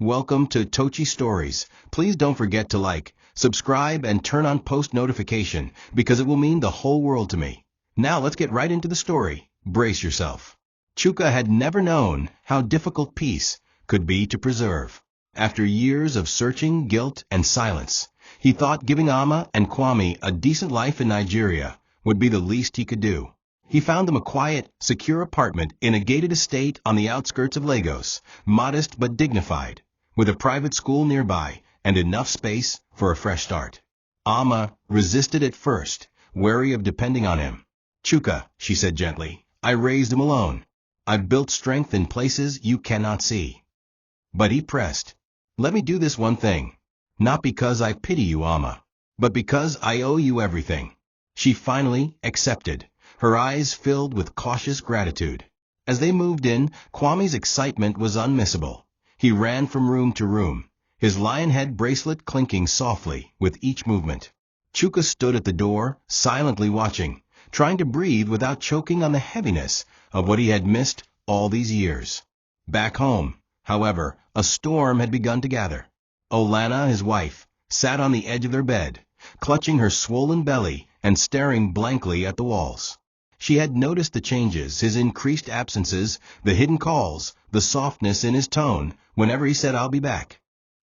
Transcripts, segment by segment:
Welcome to TOCHI Stories. Please don't forget to like, subscribe, and turn on post notification because it will mean the whole world to me. Now let's get right into the story. Brace yourself. Chuka had never known how difficult peace could be to preserve. After years of searching, guilt, and silence, he thought giving Ama and Kwame a decent life in Nigeria would be the least he could do. He found them a quiet, secure apartment in a gated estate on the outskirts of Lagos, modest but dignified, with a private school nearby and enough space for a fresh start. Ama resisted at first, wary of depending on him. "Chuka," she said gently, "I raised him alone. I've built strength in places you cannot see." But he pressed. "Let me do this one thing. Not because I pity you, Ama, but because I owe you everything." She finally accepted, her eyes filled with cautious gratitude. As they moved in, Kwame's excitement was unmissable. He ran from room to room, his lion head bracelet clinking softly with each movement. Chuka stood at the door, silently watching, trying to breathe without choking on the heaviness of what he had missed all these years. Back home, however, a storm had begun to gather. Olana, his wife, sat on the edge of their bed, clutching her swollen belly and staring blankly at the walls. She had noticed the changes, his increased absences, the hidden calls, the softness in his tone whenever he said, "I'll be back."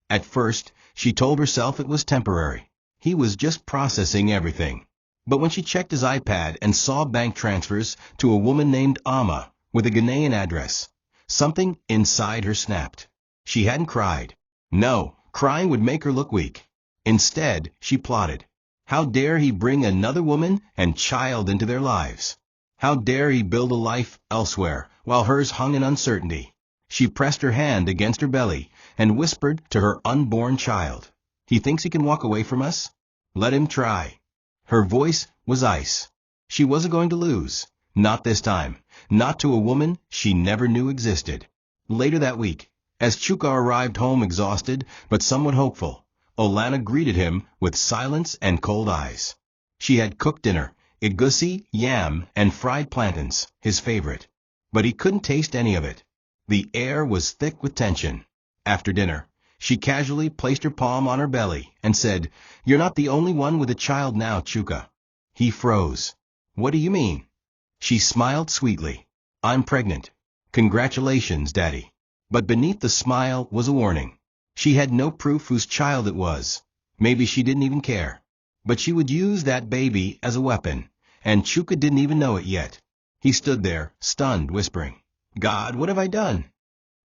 At first, she told herself it was temporary. He was just processing everything. But when she checked his iPad and saw bank transfers to a woman named Ama with a Ghanaian address, something inside her snapped. She hadn't cried. No, crying would make her look weak. Instead, she plotted. How dare he bring another woman and child into their lives? How dare he build a life elsewhere while hers hung in uncertainty? She pressed her hand against her belly and whispered to her unborn child, "He thinks he can walk away from us? Let him try." Her voice was ice. She wasn't going to lose. Not this time. Not to a woman she never knew existed. Later that week, as Chuka arrived home exhausted but somewhat hopeful, Olana greeted him with silence and cold eyes. She had cooked dinner, egusi, yam, and fried plantains, his favorite. But he couldn't taste any of it. The air was thick with tension. After dinner, she casually placed her palm on her belly and said, "You're not the only one with a child now, Chuka." He froze. "What do you mean?" She smiled sweetly. "I'm pregnant." "Congratulations, Daddy." But beneath the smile was a warning. She had no proof whose child it was. Maybe she didn't even care. But she would use that baby as a weapon, and Chuka didn't even know it yet. He stood there, stunned, whispering, "God, what have I done?"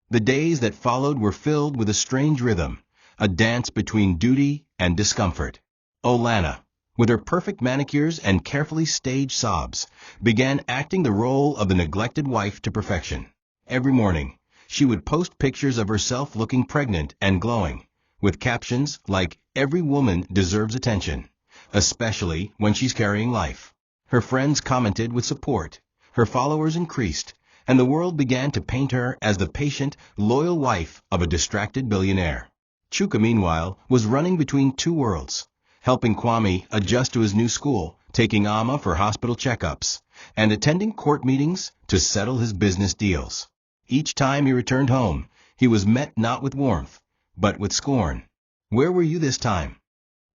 The days that followed were filled with a strange rhythm, a dance between duty and discomfort. Olana, with her perfect manicures and carefully staged sobs, began acting the role of the neglected wife to perfection. Every morning, she would post pictures of herself looking pregnant and glowing, with captions like, "Every woman deserves attention, especially when she's carrying life." Her friends commented with support, her followers increased, and the world began to paint her as the patient, loyal wife of a distracted billionaire. Chuka, meanwhile, was running between two worlds, helping Kwame adjust to his new school, taking Ama for hospital checkups, and attending court meetings to settle his business deals. Each time he returned home, he was met not with warmth, but with scorn. "Where were you this time?"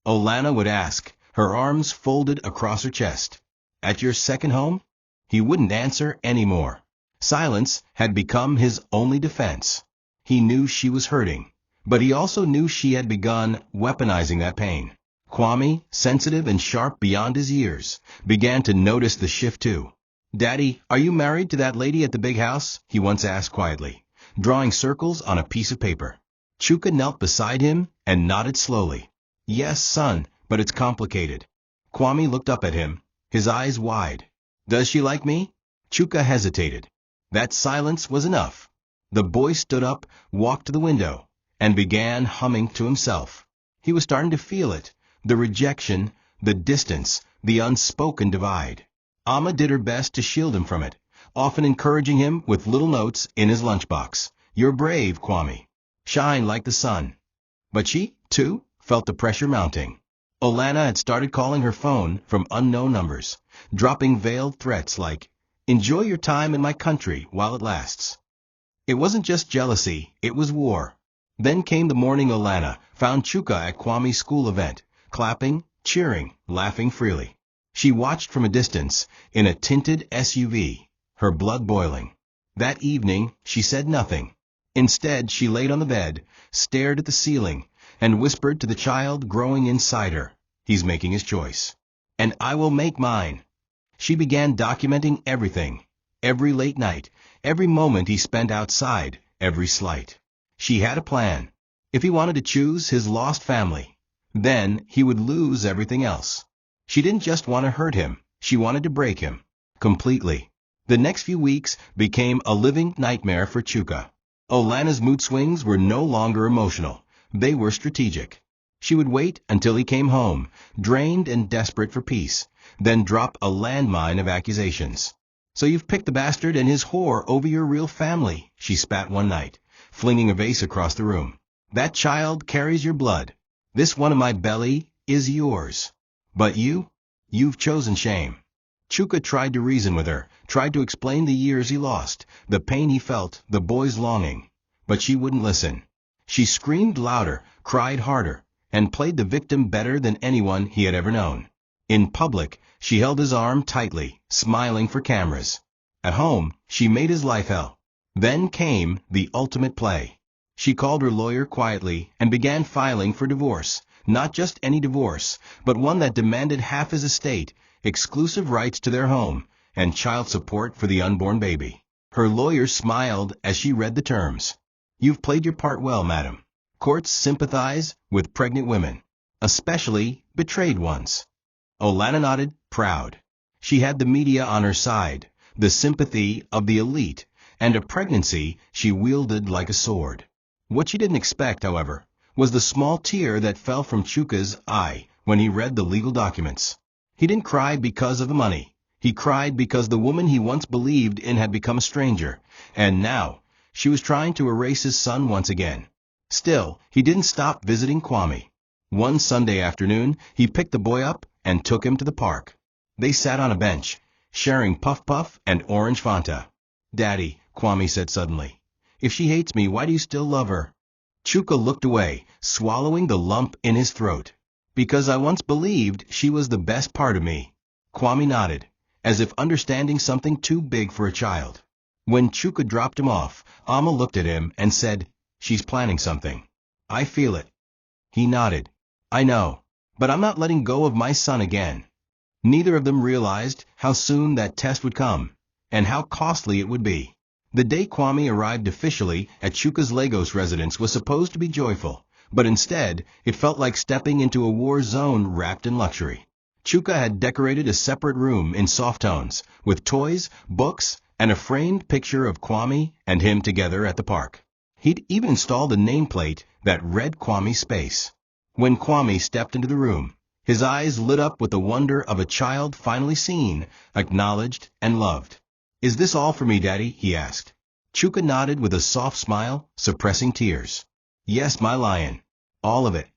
Olana would ask, her arms folded across her chest. "At your second home?" He wouldn't answer anymore. Silence had become his only defense. He knew she was hurting, but he also knew she had begun weaponizing that pain. Kwame, sensitive and sharp beyond his years, began to notice the shift too. "Daddy, are you married to that lady at the big house?" he once asked quietly, drawing circles on a piece of paper. Chuka knelt beside him and nodded slowly. "Yes, son, but it's complicated." Kwame looked up at him, his eyes wide. "Does she like me?" Chuka hesitated. That silence was enough. The boy stood up, walked to the window, and began humming to himself. He was starting to feel it, the rejection, the distance, the unspoken divide. Ama did her best to shield him from it, often encouraging him with little notes in his lunchbox. "You're brave, Kwame. Shine like the sun." But she, too, felt the pressure mounting. Olana had started calling her phone from unknown numbers, dropping veiled threats like, "Enjoy your time in my country while it lasts." It wasn't just jealousy, it was war. Then came the morning Olana found Chuka at Kwame's school event, clapping, cheering, laughing freely. She watched from a distance, in a tinted SUV, her blood boiling. That evening, she said nothing. Instead, she laid on the bed, stared at the ceiling, and whispered to the child growing inside her, "He's making his choice. And I will make mine." She began documenting everything, every late night, every moment he spent outside, every slight. She had a plan. If he wanted to choose his lost family, then he would lose everything else. She didn't just want to hurt him, she wanted to break him. Completely. The next few weeks became a living nightmare for Chuka. Olana's mood swings were no longer emotional, they were strategic. She would wait until he came home, drained and desperate for peace, then drop a landmine of accusations. "So you've picked the bastard and his whore over your real family," she spat one night, flinging a vase across the room. "That child carries your blood. This one in my belly is yours. But you've chosen shame." Chuka tried to reason with her, tried to explain the years he lost, the pain he felt, the boy's longing. But she wouldn't listen. She screamed louder, cried harder, and played the victim better than anyone he had ever known. In public, she held his arm tightly, smiling for cameras. At home, she made his life hell. Then came the ultimate play. She called her lawyer quietly and began filing for divorce. Not just any divorce, but one that demanded half his estate, exclusive rights to their home, and child support for the unborn baby. Her lawyer smiled as she read the terms. "You've played your part well, madam. Courts sympathize with pregnant women, especially betrayed ones." Olana nodded, proud. She had the media on her side, the sympathy of the elite, and a pregnancy she wielded like a sword. What she didn't expect, however, was the small tear that fell from Chuka's eye when he read the legal documents. He didn't cry because of the money. He cried because the woman he once believed in had become a stranger, and now she was trying to erase his son once again. Still, he didn't stop visiting Kwame. One Sunday afternoon, he picked the boy up and took him to the park. They sat on a bench, sharing Puff Puff and orange Fanta. "Daddy," Kwame said suddenly, "if she hates me, why do you still love her?" Chuka looked away, swallowing the lump in his throat. "Because I once believed she was the best part of me." Kwame nodded, as if understanding something too big for a child. When Chuka dropped him off, Amma looked at him and said, "She's planning something. I feel it." He nodded. "I know. But I'm not letting go of my son again." Neither of them realized how soon that test would come, and how costly it would be. The day Kwame arrived officially at Chuka's Lagos residence was supposed to be joyful, but instead it felt like stepping into a war zone wrapped in luxury. Chuka had decorated a separate room in soft tones, with toys, books, and a framed picture of Kwame and him together at the park. He'd even installed a nameplate that read Kwame's space. When Kwame stepped into the room, his eyes lit up with the wonder of a child finally seen, acknowledged, and loved. "Is this all for me, Daddy?" he asked. Chuka nodded with a soft smile, suppressing tears. "Yes, my lion. All of it."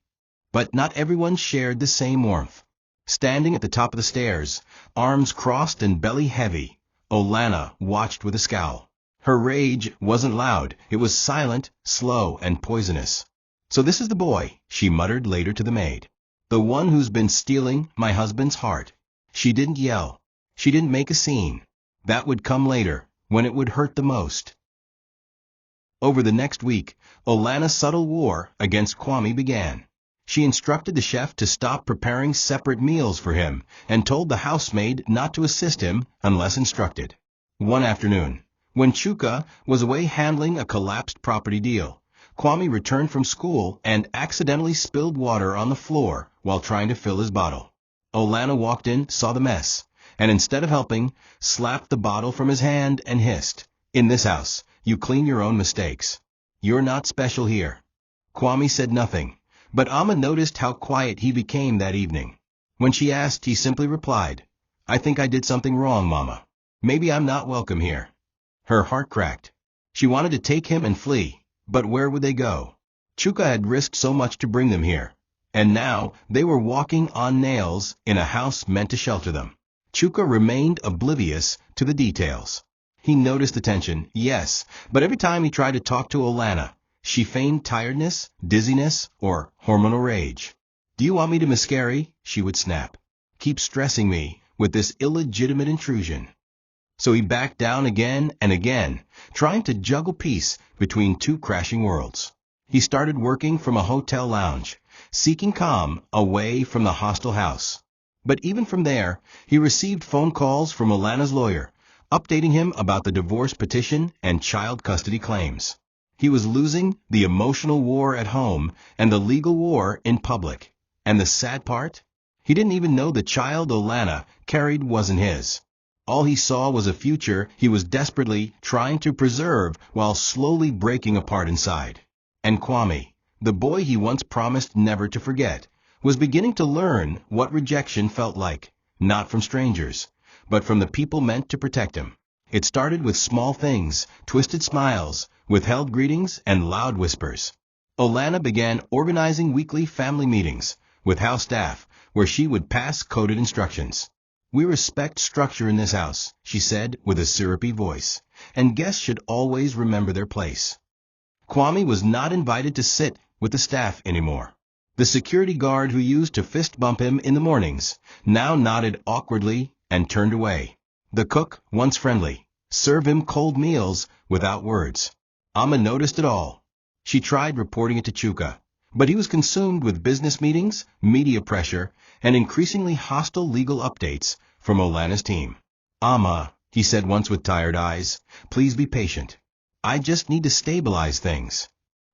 But not everyone shared the same warmth. Standing at the top of the stairs, arms crossed and belly heavy, Olana watched with a scowl. Her rage wasn't loud, it was silent, slow, and poisonous. "So this is the boy," she muttered later to the maid. "The one who's been stealing my husband's heart." She didn't yell. She didn't make a scene. That would come later, when it would hurt the most. Over the next week, Olana's subtle war against Kwame began. She instructed the chef to stop preparing separate meals for him and told the housemaid not to assist him unless instructed. One afternoon, when Chuka was away handling a collapsed property deal, Kwame returned from school and accidentally spilled water on the floor while trying to fill his bottle. Olana walked in, saw the mess, and instead of helping, slapped the bottle from his hand and hissed, "In this house, you clean your own mistakes. You're not special here." Kwame said nothing, but Amma noticed how quiet he became that evening. When she asked, he simply replied, "I think I did something wrong, Mama. Maybe I'm not welcome here." Her heart cracked. She wanted to take him and flee, but where would they go? Chuka had risked so much to bring them here, and now they were walking on nails in a house meant to shelter them. Chuka remained oblivious to the details. He noticed the tension, yes, but every time he tried to talk to Olana, She feigned tiredness, dizziness, or hormonal rage. "Do you want me to miscarry?" she would snap. "Keep stressing me with this illegitimate intrusion." So he backed down again and again, trying to juggle peace between two crashing worlds. He started working from a hotel lounge, seeking calm away from the hostile house. But even from there, he received phone calls from Alana's lawyer, updating him about the divorce petition and child custody claims. He was losing the emotional war at home and the legal war in public. And the sad part? He didn't even know the child Alana carried wasn't his. All he saw was a future he was desperately trying to preserve while slowly breaking apart inside. And Kwame, the boy he once promised never to forget, was beginning to learn what rejection felt like, not from strangers, but from the people meant to protect him. It started with small things, twisted smiles, withheld greetings, and loud whispers. Alana began organizing weekly family meetings with house staff, where she would pass coded instructions. "We respect structure in this house," she said with a syrupy voice, "and guests should always remember their place." Kwame was not invited to sit with the staff anymore. The security guard who used to fist bump him in the mornings now nodded awkwardly and turned away. The cook, once friendly, served him cold meals without words. Amma noticed it all. She tried reporting it to Chuka, but he was consumed with business meetings, media pressure, and increasingly hostile legal updates from Olana's team. "Amma," he said once with tired eyes, "please be patient. I just need to stabilize things."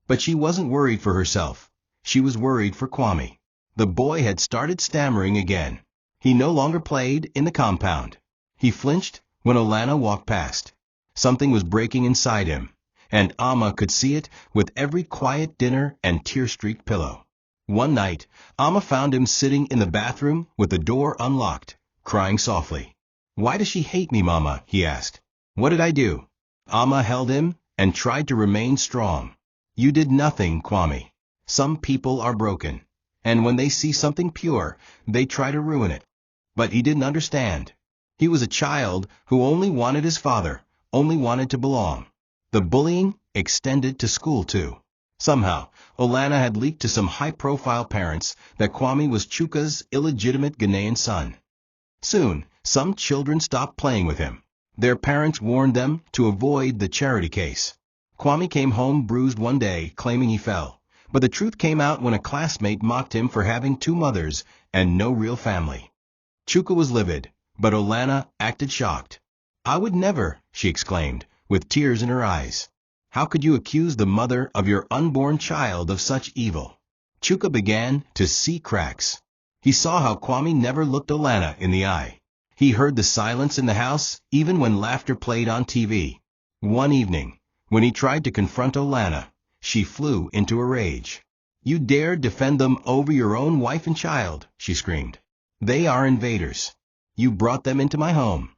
But she wasn't worried for herself. She was worried for Kwame. The boy had started stammering again. He no longer played in the compound. He flinched when Olana walked past. Something was breaking inside him, and Amma could see it with every quiet dinner and tear-streaked pillow. One night, Amma found him sitting in the bathroom with the door unlocked, crying softly. "Why does she hate me, Mama?" he asked. "What did I do?" Amma held him and tried to remain strong. "You did nothing, Kwame. Some people are broken, and when they see something pure, they try to ruin it." But he didn't understand. He was a child who only wanted his father, only wanted to belong. The bullying extended to school too. Somehow, Olana had leaked to some high-profile parents that Kwame was Chuka's illegitimate Ghanaian son. Soon, some children stopped playing with him. Their parents warned them to avoid the charity case. Kwame came home bruised one day, claiming he fell. But the truth came out when a classmate mocked him for having two mothers and no real family. Chuka was livid, but Olana acted shocked. "I would never," she exclaimed, with tears in her eyes. "How could you accuse the mother of your unborn child of such evil?" Chuka began to see cracks. He saw how Kwame never looked Olana in the eye. He heard the silence in the house even when laughter played on TV. One evening, when he tried to confront Olana, she flew into a rage. "You dare defend them over your own wife and child," she screamed. "They are invaders. You brought them into my home."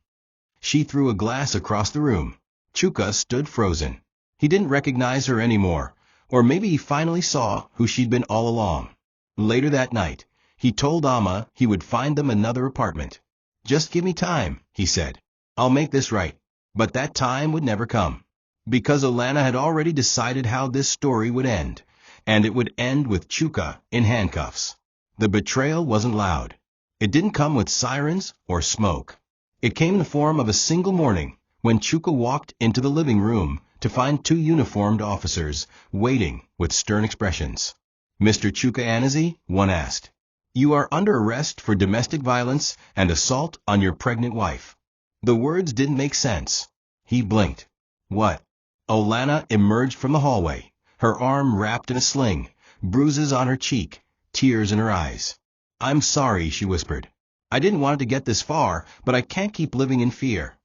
She threw a glass across the room. Chuka stood frozen. He didn't recognize her anymore, or maybe he finally saw who she'd been all along. Later that night, he told Amma he would find them another apartment. "Just give me time," he said. "I'll make this right." But that time would never come, because Olana had already decided how this story would end, and it would end with Chuka in handcuffs. The betrayal wasn't loud. It didn't come with sirens or smoke. It came in the form of a single morning when Chuka walked into the living room to find two uniformed officers waiting with stern expressions. "Mr. Chuka Anazi," one asked, "you are under arrest for domestic violence and assault on your pregnant wife." The words didn't make sense. He blinked. "What?" Olana emerged from the hallway, her arm wrapped in a sling, bruises on her cheek, tears in her eyes. "I'm sorry," she whispered. "I didn't want it to get this far, but I can't keep living in fear."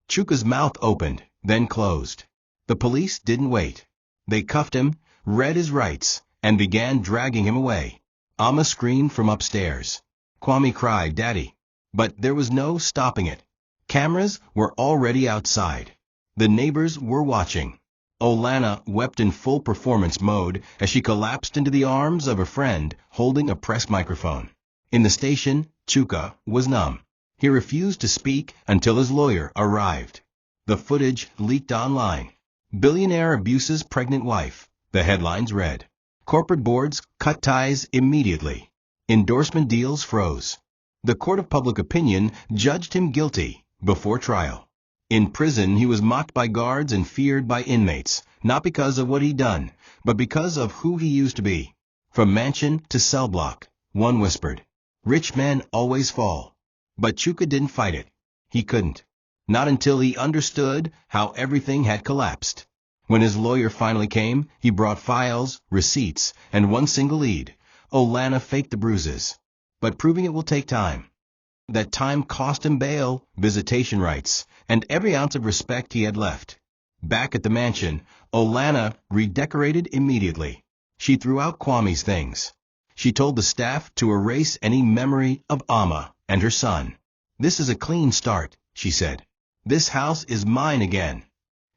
Chuka's mouth opened, then closed. The police didn't wait. They cuffed him, read his rights, and began dragging him away. Amma screamed from upstairs. Kwame cried, "Daddy." But there was no stopping it. Cameras were already outside. The neighbors were watching. Olana wept in full performance mode as she collapsed into the arms of a friend holding a press microphone. In the station, Chuka was numb. He refused to speak until his lawyer arrived. The footage leaked online. Billionaire abuses pregnant wife, The headlines read, "Corporate boards cut ties immediately. Endorsement deals froze." The court of public opinion judged him guilty before trial. In prison, he was mocked by guards and feared by inmates, not because of what he'd done, but because of who he used to be. From mansion to cell block, one whispered, "Rich men always fall." But Chuka didn't fight it. He couldn't. Not until he understood how everything had collapsed. When his lawyer finally came, he brought files, receipts, and one single lead. Olana faked the bruises. But proving it will take time. That time cost him bail, visitation rights, and every ounce of respect he had left. Back at the mansion, Olana redecorated immediately. She threw out Kwame's things. She told the staff to erase any memory of Amma and her son. "This is a clean start," she said. "This house is mine again."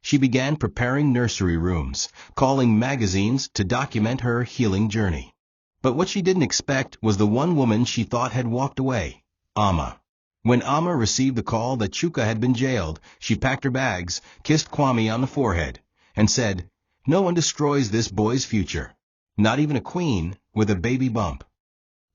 She began preparing nursery rooms, calling magazines to document her healing journey. But what she didn't expect was the one woman she thought had walked away, Amma. When Amma received the call that Chuka had been jailed, she packed her bags, kissed Kwame on the forehead, and said, "No one destroys this boy's future. Not even a queen with a baby bump."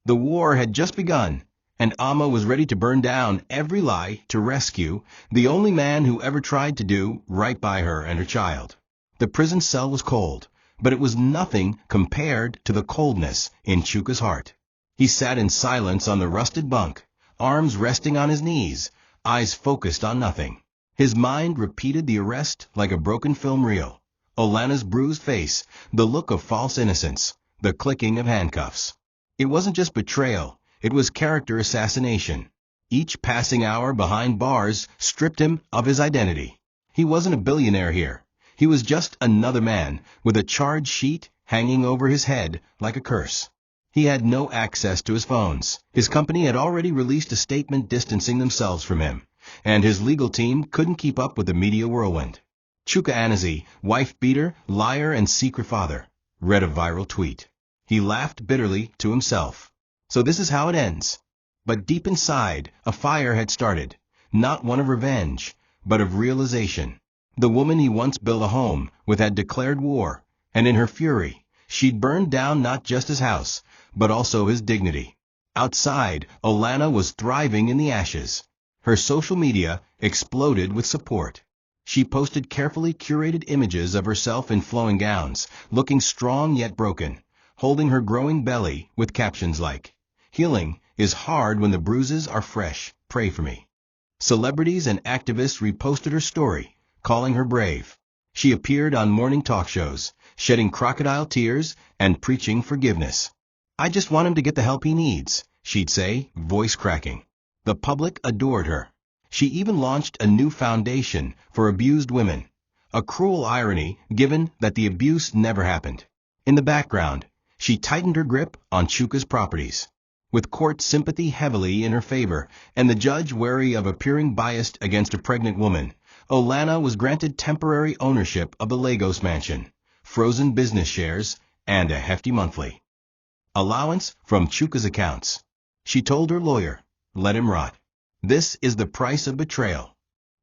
The war had just begun, and Amma was ready to burn down every lie to rescue the only man who ever tried to do right by her and her child. The prison cell was cold, but it was nothing compared to the coldness in Chuka's heart. He sat in silence on the rusted bunk, arms resting on his knees, eyes focused on nothing. His mind repeated the arrest like a broken film reel. Olana's bruised face, the look of false innocence, the clicking of handcuffs. It wasn't just betrayal, it was character assassination. Each passing hour behind bars stripped him of his identity. He wasn't a billionaire here. He was just another man, with a charge sheet hanging over his head like a curse. He had no access to his phones. His company had already released a statement distancing themselves from him, and his legal team couldn't keep up with the media whirlwind. Chuka Anazi, wife-beater, liar, and secret father, read a viral tweet. He laughed bitterly to himself. So this is how it ends. But deep inside, a fire had started, not one of revenge, but of realization. The woman he once built a home with had declared war, and in her fury, she'd burned down not just his house, but also his dignity. Outside, Olana was thriving in the ashes. Her social media exploded with support. She posted carefully curated images of herself in flowing gowns, looking strong yet broken, holding her growing belly with captions like, "Healing is hard when the bruises are fresh, pray for me." Celebrities and activists reposted her story, calling her brave. She appeared on morning talk shows, shedding crocodile tears and preaching forgiveness. "I just want him to get the help he needs," she'd say, voice cracking. The public adored her. She even launched a new foundation for abused women. A cruel irony, given that the abuse never happened. In the background, she tightened her grip on Chuka's properties. With court sympathy heavily in her favor and the judge wary of appearing biased against a pregnant woman, Olana was granted temporary ownership of the Lagos mansion, frozen business shares, and a hefty monthly allowance from Chuka's accounts. She told her lawyer, "Let him rot. This is the price of betrayal."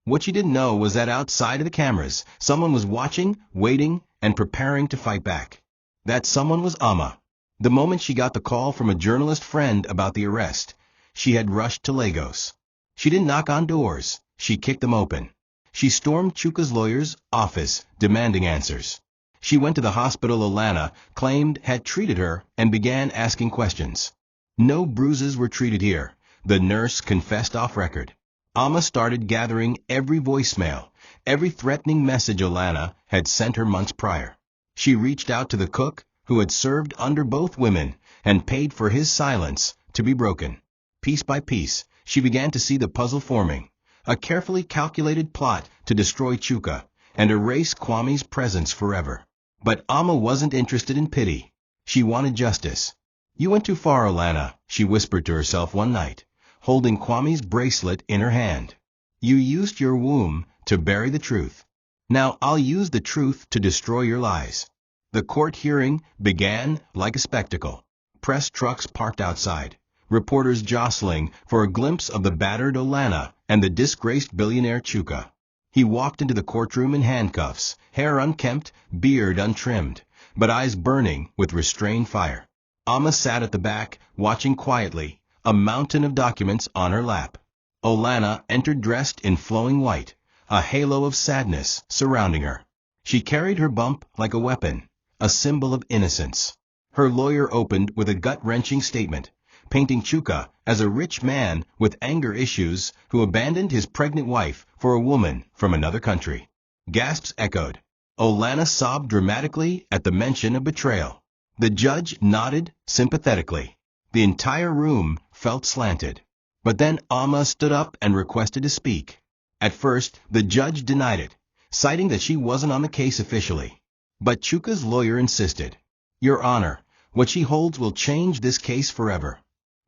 What she didn't know was that outside of the cameras, someone was watching, waiting, and preparing to fight back. That someone was Amma. The moment she got the call from a journalist friend about the arrest, she had rushed to Lagos. She didn't knock on doors. She kicked them open. She stormed Chuka's lawyer's office, demanding answers. She went to the hospital Olana claimed had treated her and began asking questions. No bruises were treated here, the nurse confessed off record. Amma started gathering every voicemail, every threatening message Olana had sent her months prior. She reached out to the cook, who had served under both women, and paid for his silence to be broken. Piece by piece, she began to see the puzzle forming, a carefully calculated plot to destroy Chuka and erase Kwame's presence forever. But Amma wasn't interested in pity. She wanted justice. "You went too far, Olana," she whispered to herself one night, holding Kwame's bracelet in her hand. "You used your womb to bury the truth. Now I'll use the truth to destroy your lies." The court hearing began like a spectacle. Press trucks parked outside, reporters jostling for a glimpse of the battered Olana and the disgraced billionaire Chuka. He walked into the courtroom in handcuffs, hair unkempt, beard untrimmed, but eyes burning with restrained fire. Amma sat at the back, watching quietly, a mountain of documents on her lap. Olana entered dressed in flowing white, a halo of sadness surrounding her. She carried her bump like a weapon, a symbol of innocence. Her lawyer opened with a gut-wrenching statement, painting Chuka as a rich man with anger issues who abandoned his pregnant wife for a woman from another country. Gasps echoed. Olana sobbed dramatically at the mention of betrayal. The judge nodded sympathetically. The entire room felt slanted. But then Amma stood up and requested to speak. At first, the judge denied it, citing that she wasn't on the case officially. But Chuka's lawyer insisted. Your Honor, what she holds will change this case forever.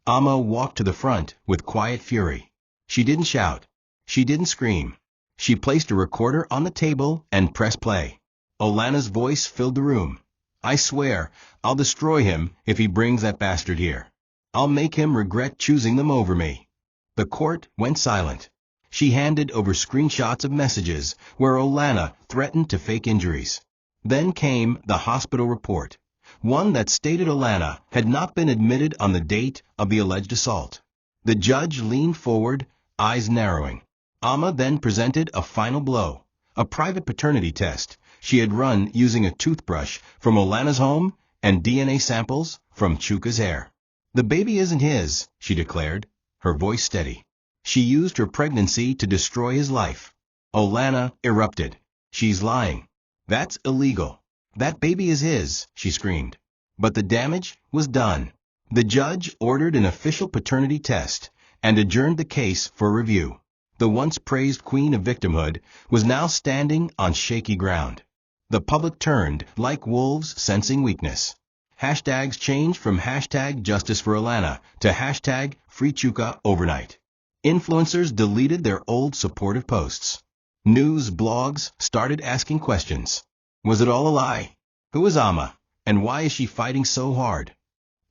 Amma walked to the front with quiet fury. She didn't shout. She didn't scream. She placed a recorder on the table and pressed play. Olana's voice filled the room. I swear, I'll destroy him if he brings that bastard here. I'll make him regret choosing them over me. The court went silent. She handed over screenshots of messages where Olana threatened to fake injuries. Then came the hospital report, one that stated Olana had not been admitted on the date of the alleged assault. The judge leaned forward, eyes narrowing. Amma then presented a final blow, a private paternity test she had run using a toothbrush from Olana's home and DNA samples from Chuka's hair. The baby isn't his, she declared, her voice steady. She used her pregnancy to destroy his life. Olana erupted. She's lying. That's illegal. That baby is his, she screamed. But the damage was done. The judge ordered an official paternity test and adjourned the case for review. The once praised queen of victimhood was now standing on shaky ground. The public turned like wolves sensing weakness. Hashtags changed from hashtag Justice for Olana to hashtag Free Chuka overnight. Influencers deleted their old supportive posts. News blogs started asking questions. Was it all a lie? Who is Amma, and why is she fighting so hard?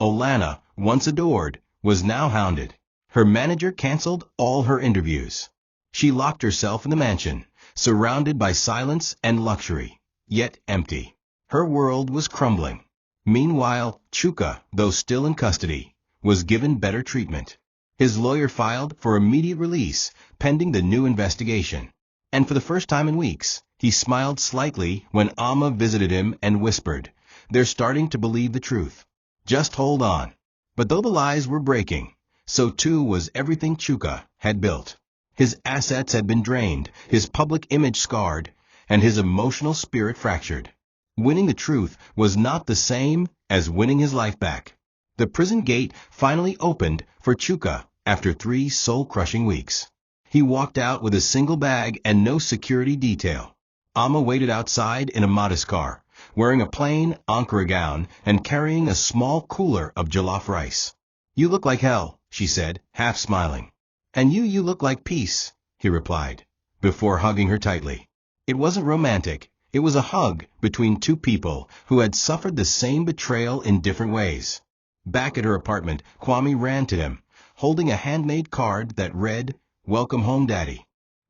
Olana, once adored, was now hounded. Her manager canceled all her interviews. She locked herself in the mansion, surrounded by silence and luxury, yet empty. Her world was crumbling. Meanwhile, Chuka, though still in custody, was given better treatment. His lawyer filed for immediate release, pending the new investigation. And for the first time in weeks, he smiled slightly when Amma visited him and whispered, "They're starting to believe the truth. Just hold on." But though the lies were breaking, so too was everything Chuka had built. His assets had been drained, his public image scarred, and his emotional spirit fractured. Winning the truth was not the same as winning his life back. The prison gate finally opened for Chuka after 3 soul-crushing weeks. He walked out with a single bag and no security detail. Amma waited outside in a modest car, wearing a plain Ankara gown and carrying a small cooler of jollof rice. "You look like hell," she said, half smiling. "And you look like peace," he replied, before hugging her tightly. It wasn't romantic. It was a hug between two people who had suffered the same betrayal in different ways. Back at her apartment, Kwame ran to him, holding a handmade card that read, "Welcome home, Daddy."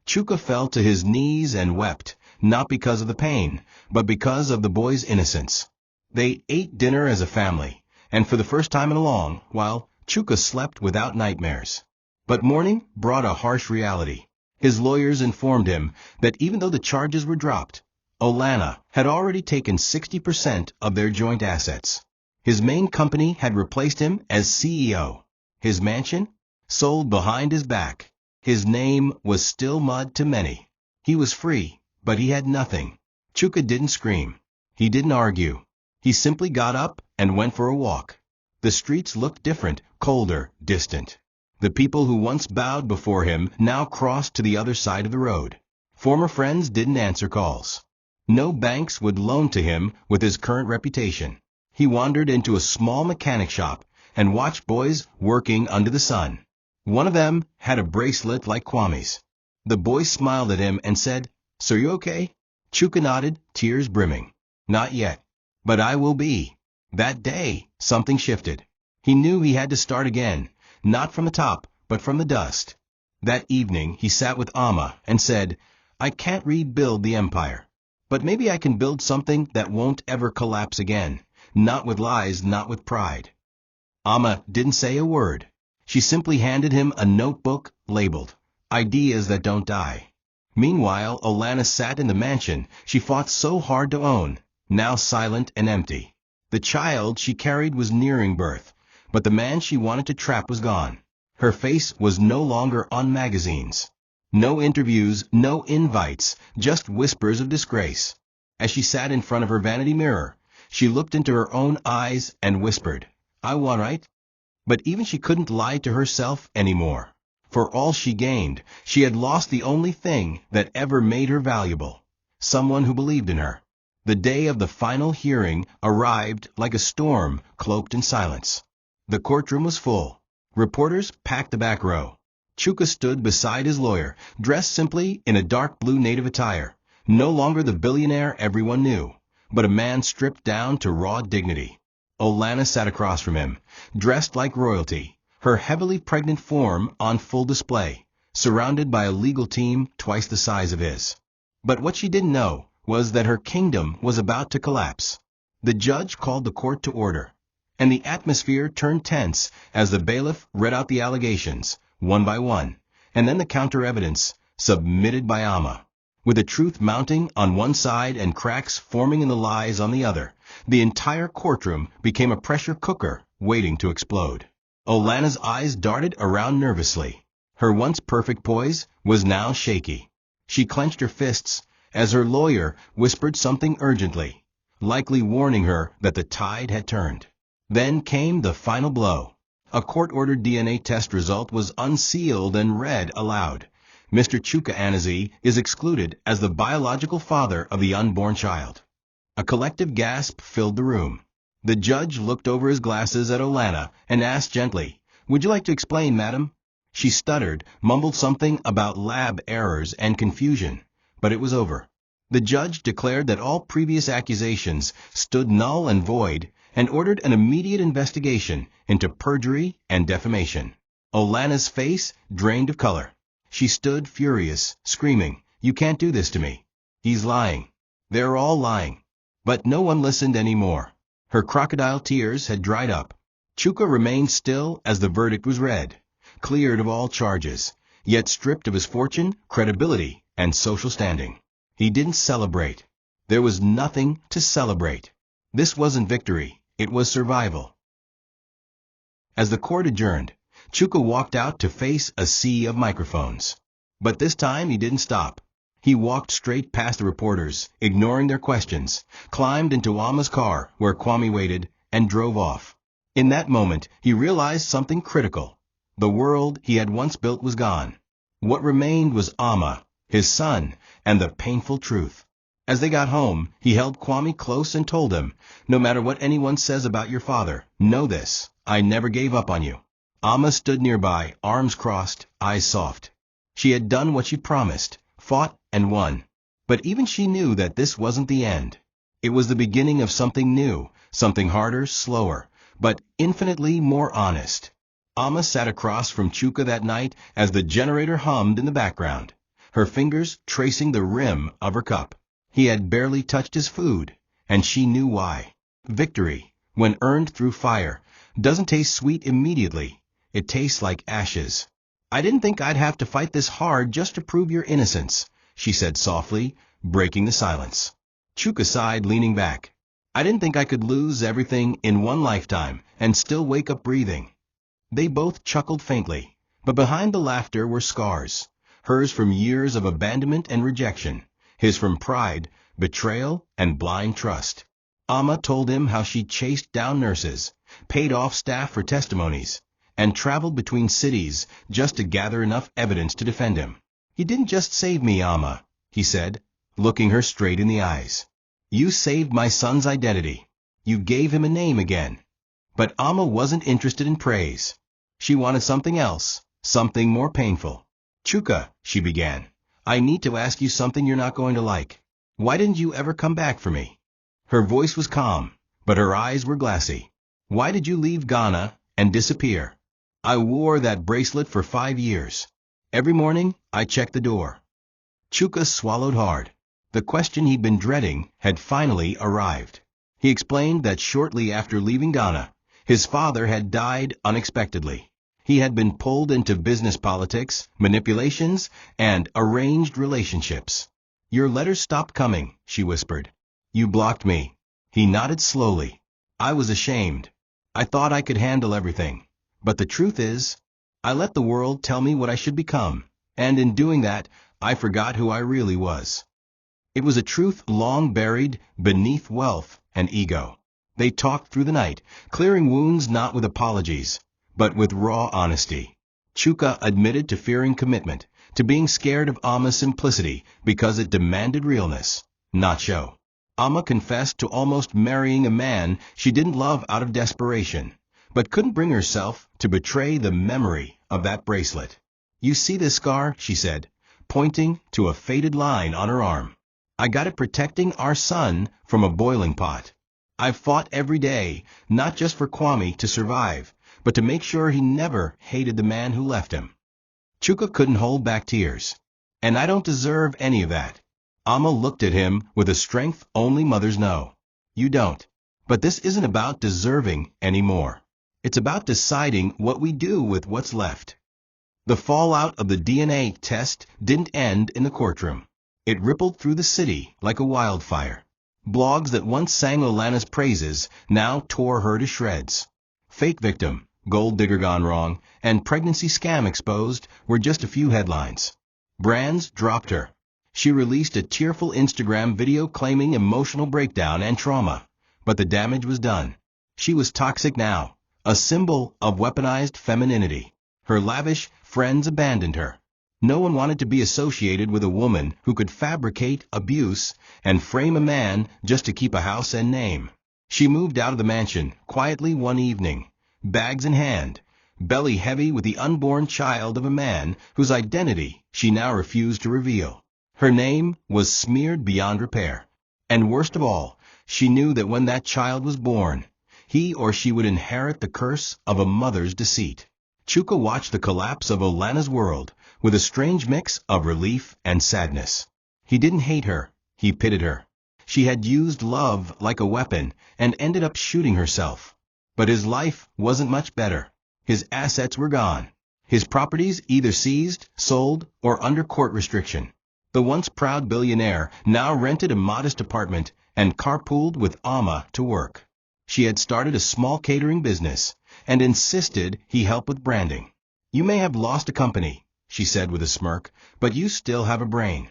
Chuka fell to his knees and wept, not because of the pain, but because of the boy's innocence. They ate dinner as a family, and for the first time in a long while, Chuka slept without nightmares. But morning brought a harsh reality. His lawyers informed him that even though the charges were dropped, Olana had already taken 60% of their joint assets. His main company had replaced him as CEO. His mansion? Sold behind his back. His name was still mud to many. He was free, but he had nothing. Chuka didn't scream. He didn't argue. He simply got up and went for a walk. The streets looked different, colder, distant. The people who once bowed before him now crossed to the other side of the road. Former friends didn't answer calls. No banks would loan to him with his current reputation. He wandered into a small mechanic shop and watched boys working under the sun. One of them had a bracelet like Kwame's. The boy smiled at him and said, "So you okay?" Chuka nodded, tears brimming. "Not yet. But I will be." That day, something shifted. He knew he had to start again, not from the top, but from the dust. That evening, he sat with Amma and said, "I can't rebuild the empire, But maybe I can build something that won't ever collapse again. Not with lies, not with pride. Amma didn't say a word. She simply handed him a notebook labeled, Ideas That Don't Die. Meanwhile, Olana sat in the mansion she fought so hard to own, now silent and empty. The child she carried was nearing birth, but the man she wanted to trap was gone. Her face was no longer on magazines. No interviews, no invites, just whispers of disgrace. As she sat in front of her vanity mirror, she looked into her own eyes and whispered, I won, right? But even she couldn't lie to herself anymore. For all she gained, she had lost the only thing that ever made her valuable. Someone who believed in her. The day of the final hearing arrived like a storm cloaked in silence. The courtroom was full. Reporters packed the back row. Chuka stood beside his lawyer, dressed simply in a dark blue native attire. No longer the billionaire everyone knew, but a man stripped down to raw dignity. Olana sat across from him, dressed like royalty, her heavily pregnant form on full display, surrounded by a legal team twice the size of his. But what she didn't know was that her kingdom was about to collapse. The judge called the court to order, and the atmosphere turned tense as the bailiff read out the allegations, one by one, and then the counter-evidence, submitted by Amma. With the truth mounting on one side and cracks forming in the lies on the other, the entire courtroom became a pressure cooker waiting to explode. Olana's eyes darted around nervously. Her once perfect poise was now shaky. She clenched her fists as her lawyer whispered something urgently, likely warning her that the tide had turned. Then came the final blow. A court-ordered DNA test result was unsealed and read aloud. Mr. Chuka is excluded as the biological father of the unborn child. A collective gasp filled the room. The judge looked over his glasses at Olana and asked gently, Would you like to explain, madam? She stuttered, mumbled something about lab errors and confusion, but it was over. The judge declared that all previous accusations stood null and void and ordered an immediate investigation into perjury and defamation. Olana's face drained of color. She stood furious, screaming, You can't do this to me. He's lying. They're all lying. But no one listened anymore. Her crocodile tears had dried up. Chuka remained still as the verdict was read, cleared of all charges, yet stripped of his fortune, credibility, and social standing. He didn't celebrate. There was nothing to celebrate. This wasn't victory. It was survival. As the court adjourned, Chuka walked out to face a sea of microphones. But this time he didn't stop. He walked straight past the reporters, ignoring their questions, climbed into Amma's car where Kwame waited, and drove off. In that moment, he realized something critical. The world he had once built was gone. What remained was Amma, his son, and the painful truth. As they got home, he held Kwame close and told him, No matter what anyone says about your father, know this, I never gave up on you. Amma stood nearby, arms crossed, eyes soft. She had done what she promised, fought and won. But even she knew that this wasn't the end. It was the beginning of something new, something harder, slower, but infinitely more honest. Amma sat across from Chuka that night as the generator hummed in the background, her fingers tracing the rim of her cup. He had barely touched his food, and she knew why. Victory, when earned through fire, doesn't taste sweet immediately. It tastes like ashes. I didn't think I'd have to fight this hard just to prove your innocence, she said softly, breaking the silence. Chuka sighed, leaning back. I didn't think I could lose everything in one lifetime and still wake up breathing. They both chuckled faintly, but behind the laughter were scars, hers from years of abandonment and rejection, his from pride, betrayal, and blind trust. Amma told him how she chased down nurses, paid off staff for testimonies, and traveled between cities just to gather enough evidence to defend him. You didn't just save me, Amma, he said, looking her straight in the eyes. You saved my son's identity. You gave him a name again. But Amma wasn't interested in praise. She wanted something else, something more painful. Chuka, she began, I need to ask you something you're not going to like. Why didn't you ever come back for me? Her voice was calm, but her eyes were glassy. Why did you leave Ghana and disappear? I wore that bracelet for 5 years. Every morning, I checked the door. Chuka swallowed hard. The question he'd been dreading had finally arrived. He explained that shortly after leaving Ghana, his father had died unexpectedly. He had been pulled into business politics, manipulations, and arranged relationships. "Your letters stopped coming," she whispered. "You blocked me." He nodded slowly. "I was ashamed. I thought I could handle everything. But the truth is, I let the world tell me what I should become, and in doing that, I forgot who I really was." It was a truth long buried beneath wealth and ego. They talked through the night, clearing wounds not with apologies, but with raw honesty. Chuka admitted to fearing commitment, to being scared of Amma's simplicity because it demanded realness, not show. Amma confessed to almost marrying a man she didn't love out of desperation, but couldn't bring herself to betray the memory of that bracelet. "You see this scar?" she said, pointing to a faded line on her arm. "I got it protecting our son from a boiling pot. I've fought every day, not just for Kwame to survive, but to make sure he never hated the man who left him." Chuka couldn't hold back tears. "And I don't deserve any of that." Amma looked at him with a strength only mothers know. "You don't. But this isn't about deserving anymore. It's about deciding what we do with what's left." The fallout of the DNA test didn't end in the courtroom. It rippled through the city like a wildfire. Blogs that once sang Olana's praises now tore her to shreds. "Fake victim," "Gold digger gone wrong," and "pregnancy scam exposed" were just a few headlines. Brands dropped her. She released a tearful Instagram video claiming emotional breakdown and trauma, but the damage was done. She was toxic now, a symbol of weaponized femininity. Her lavish friends abandoned her. No one wanted to be associated with a woman who could fabricate abuse and frame a man just to keep a house and name. She moved out of the mansion quietly one evening, bags in hand, belly heavy with the unborn child of a man whose identity she now refused to reveal. Her name was smeared beyond repair. And worst of all, she knew that when that child was born, he or she would inherit the curse of a mother's deceit. Chuka watched the collapse of Olana's world with a strange mix of relief and sadness. He didn't hate her, he pitied her. She had used love like a weapon and ended up shooting herself. But his life wasn't much better. His assets were gone. His properties either seized, sold, or under court restriction. The once proud billionaire now rented a modest apartment and carpooled with Amma to work. She had started a small catering business and insisted he help with branding. "You may have lost a company," she said with a smirk, "but you still have a brain."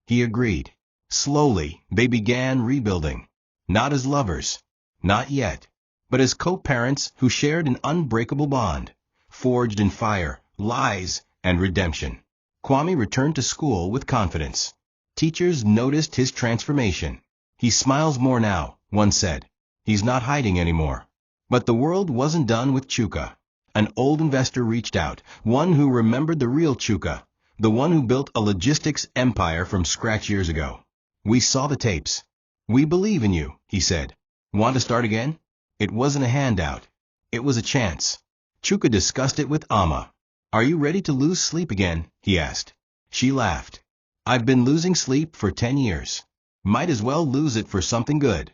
He agreed. Slowly, they began rebuilding. Not as lovers, not yet, but as co-parents who shared an unbreakable bond, forged in fire, lies, and redemption. Kwame returned to school with confidence. Teachers noticed his transformation. "He smiles more now," one said. "He's not hiding anymore." But the world wasn't done with Chuka. An old investor reached out, one who remembered the real Chuka, the one who built a logistics empire from scratch years ago. "We saw the tapes. We believe in you," he said. "Want to start again?" It wasn't a handout. It was a chance. Chuka discussed it with Amma. "Are you ready to lose sleep again?" he asked. She laughed. "I've been losing sleep for 10 years. Might as well lose it for something good."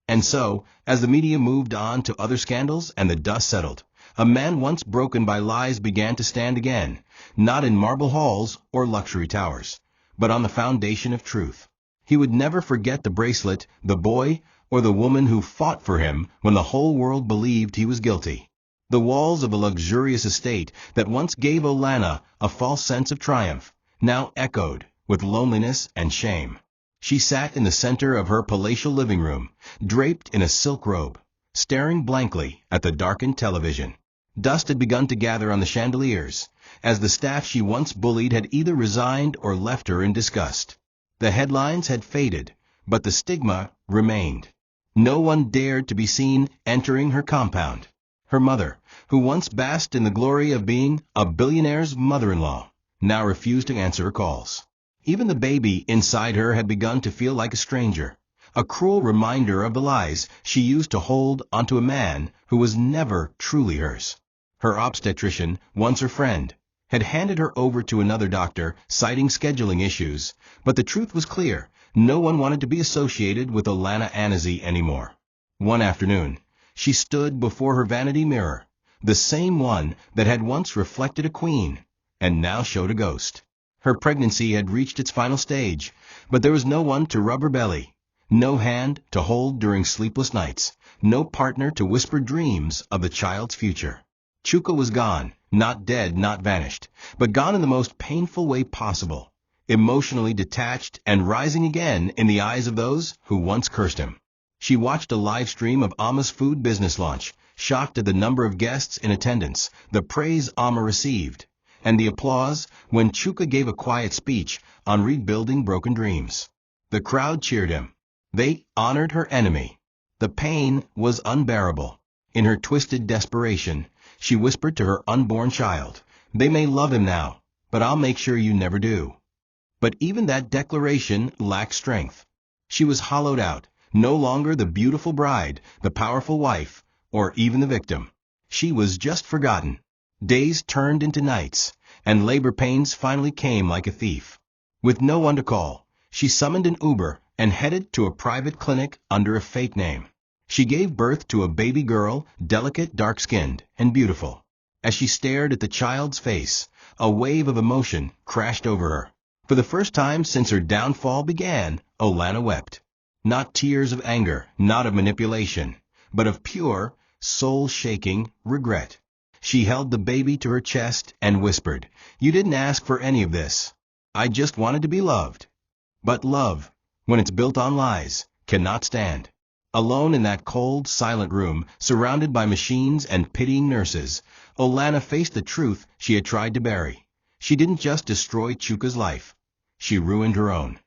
And so, as the media moved on to other scandals and the dust settled, a man once broken by lies began to stand again, not in marble halls or luxury towers, but on the foundation of truth. He would never forget the bracelet, the boy, or the woman who fought for him when the whole world believed he was guilty. The walls of a luxurious estate that once gave Olana a false sense of triumph now echoed with loneliness and shame. She sat in the center of her palatial living room, draped in a silk robe, staring blankly at the darkened television. Dust had begun to gather on the chandeliers, as the staff she once bullied had either resigned or left her in disgust. The headlines had faded, but the stigma remained. No one dared to be seen entering her compound. Her mother, who once basked in the glory of being a billionaire's mother-in-law, now refused to answer her calls. Even the baby inside her had begun to feel like a stranger, a cruel reminder of the lies she used to hold onto a man who was never truly hers. Her obstetrician, once her friend, had handed her over to another doctor, citing scheduling issues, but the truth was clear. No one wanted to be associated with Olana Anazi anymore. One afternoon, she stood before her vanity mirror, the same one that had once reflected a queen, and now showed a ghost. Her pregnancy had reached its final stage, but there was no one to rub her belly, no hand to hold during sleepless nights, no partner to whisper dreams of the child's future. Chuka was gone, not dead, not vanished, but gone in the most painful way possible, emotionally detached and rising again in the eyes of those who once cursed him. She watched a live stream of Amma's food business launch, shocked at the number of guests in attendance, the praise Amma received, and the applause when Chuka gave a quiet speech on rebuilding broken dreams. The crowd cheered him. They honored her enemy. The pain was unbearable. In her twisted desperation, she whispered to her unborn child, "They may love him now, but I'll make sure you never do." But even that declaration lacked strength. She was hollowed out, no longer the beautiful bride, the powerful wife, or even the victim. She was just forgotten. Days turned into nights, and labor pains finally came like a thief. With no one to call, she summoned an Uber and headed to a private clinic under a fake name. She gave birth to a baby girl, delicate, dark-skinned, and beautiful. As she stared at the child's face, a wave of emotion crashed over her. For the first time since her downfall began, Olana wept. Not tears of anger, not of manipulation, but of pure, soul-shaking regret. She held the baby to her chest and whispered, "You didn't ask for any of this. I just wanted to be loved." But love, when it's built on lies, cannot stand. Alone in that cold, silent room, surrounded by machines and pitying nurses, Olana faced the truth she had tried to bury. She didn't just destroy Chuka's life. She ruined her own.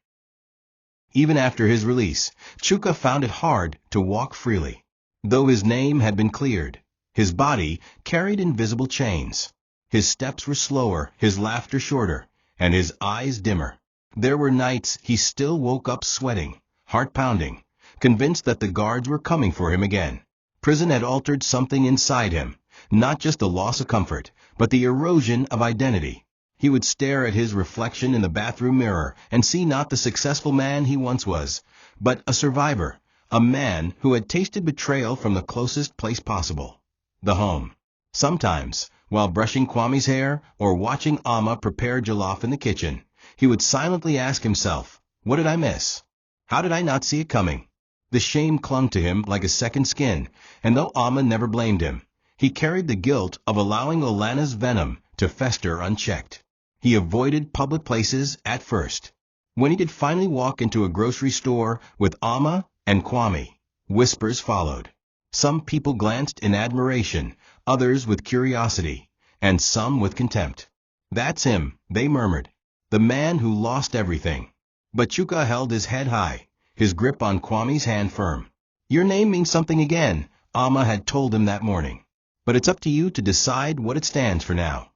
Even after his release, Chuka found it hard to walk freely. Though his name had been cleared, his body carried invisible chains. His steps were slower, his laughter shorter, and his eyes dimmer. There were nights he still woke up sweating, heart pounding, convinced that the guards were coming for him again. Prison had altered something inside him, not just the loss of comfort, but the erosion of identity. He would stare at his reflection in the bathroom mirror and see not the successful man he once was, but a survivor, a man who had tasted betrayal from the closest place possible, the home. Sometimes, while brushing Kwame's hair or watching Amma prepare jollof in the kitchen, he would silently ask himself, "What did I miss? How did I not see it coming?" The shame clung to him like a second skin, and though Amma never blamed him, he carried the guilt of allowing Olana's venom to fester unchecked. He avoided public places at first. When he did finally walk into a grocery store with Amma and Kwame, whispers followed. Some people glanced in admiration, others with curiosity, and some with contempt. "That's him," they murmured, "the man who lost everything." But Chuka held his head high, his grip on Kwame's hand firm. "Your name means something again," Amma had told him that morning. "But it's up to you to decide what it stands for now."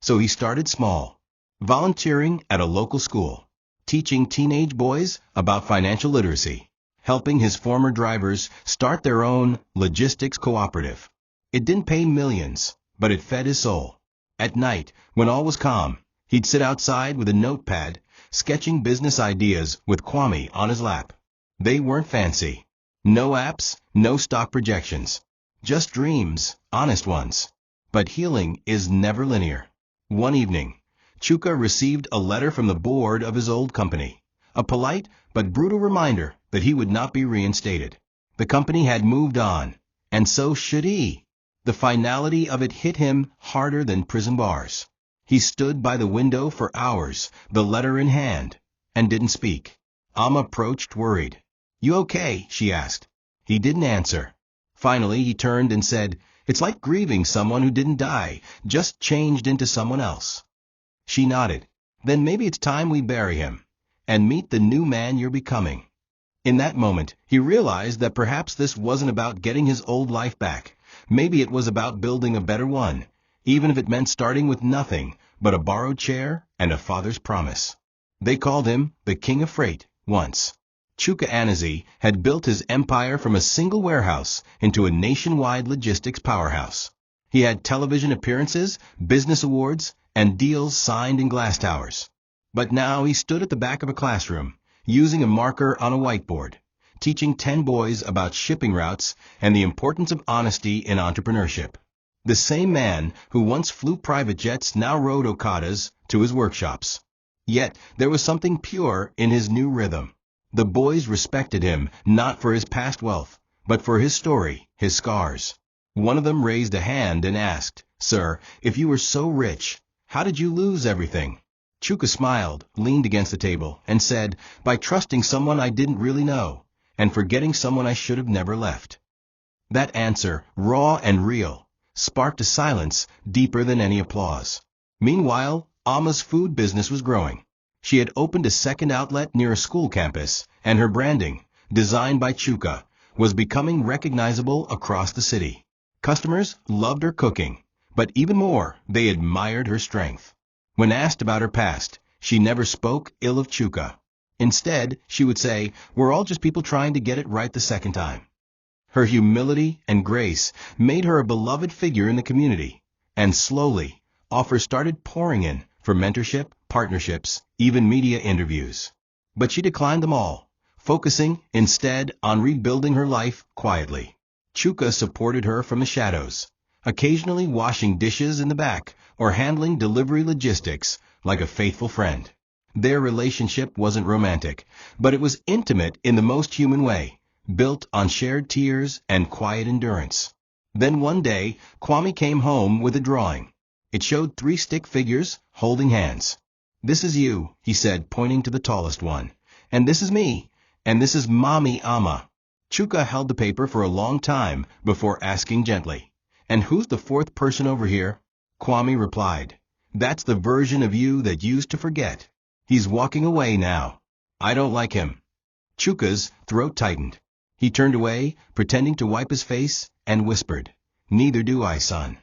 So he started small, volunteering at a local school, teaching teenage boys about financial literacy, helping his former drivers start their own logistics cooperative. It didn't pay millions, but it fed his soul. At night, when all was calm, he'd sit outside with a notepad, sketching business ideas with Kwame on his lap. They weren't fancy. No apps, no stock projections. Just dreams, honest ones. But healing is never linear. One evening, Chuka received a letter from the board of his old company, a polite but brutal reminder that he would not be reinstated. The company had moved on, and so should he. The finality of it hit him harder than prison bars. He stood by the window for hours, the letter in hand, and didn't speak. Amma approached worried. "You okay?" she asked. He didn't answer. Finally, he turned and said, "It's like grieving someone who didn't die, just changed into someone else." She nodded. "Then maybe it's time we bury him, and meet the new man you're becoming." In that moment, he realized that perhaps this wasn't about getting his old life back. Maybe it was about building a better one, even if it meant starting with nothing but a borrowed chair and a father's promise. They called him the King of Freight once. Chuka Anazi had built his empire from a single warehouse into a nationwide logistics powerhouse. He had television appearances, business awards, and deals signed in glass towers. But now he stood at the back of a classroom, using a marker on a whiteboard, teaching 10 boys about shipping routes and the importance of honesty in entrepreneurship. The same man who once flew private jets now rode Okadas to his workshops. Yet there was something pure in his new rhythm. The boys respected him not for his past wealth, but for his story, his scars. One of them raised a hand and asked, "Sir, if you were so rich, how did you lose everything?" Chuka smiled, leaned against the table, and said, "By trusting someone I didn't really know, and forgetting someone I should have never left." That answer, raw and real, sparked a silence deeper than any applause. Meanwhile, Alma's food business was growing. She had opened a second outlet near a school campus, and her branding, designed by Chuka, was becoming recognizable across the city. Customers loved her cooking, but even more, they admired her strength. When asked about her past, she never spoke ill of Chuka. Instead, she would say, "We're all just people trying to get it right the second time." Her humility and grace made her a beloved figure in the community, and slowly, offers started pouring in for mentorship, partnerships, even media interviews. But she declined them all, focusing instead on rebuilding her life quietly. Chuka supported her from the shadows, occasionally washing dishes in the back or handling delivery logistics like a faithful friend. Their relationship wasn't romantic, but it was intimate in the most human way, built on shared tears and quiet endurance. Then one day, Kwame came home with a drawing. It showed 3 stick figures holding hands. "This is you," he said, pointing to the tallest one. "And this is me. And this is Mommy Ama." Chuka held the paper for a long time before asking gently, "And who's the 4th person over here?" Kwame replied, "That's the version of you that used to forget. He's walking away now. I don't like him." Chuka's throat tightened. He turned away, pretending to wipe his face, and whispered, "Neither do I, son."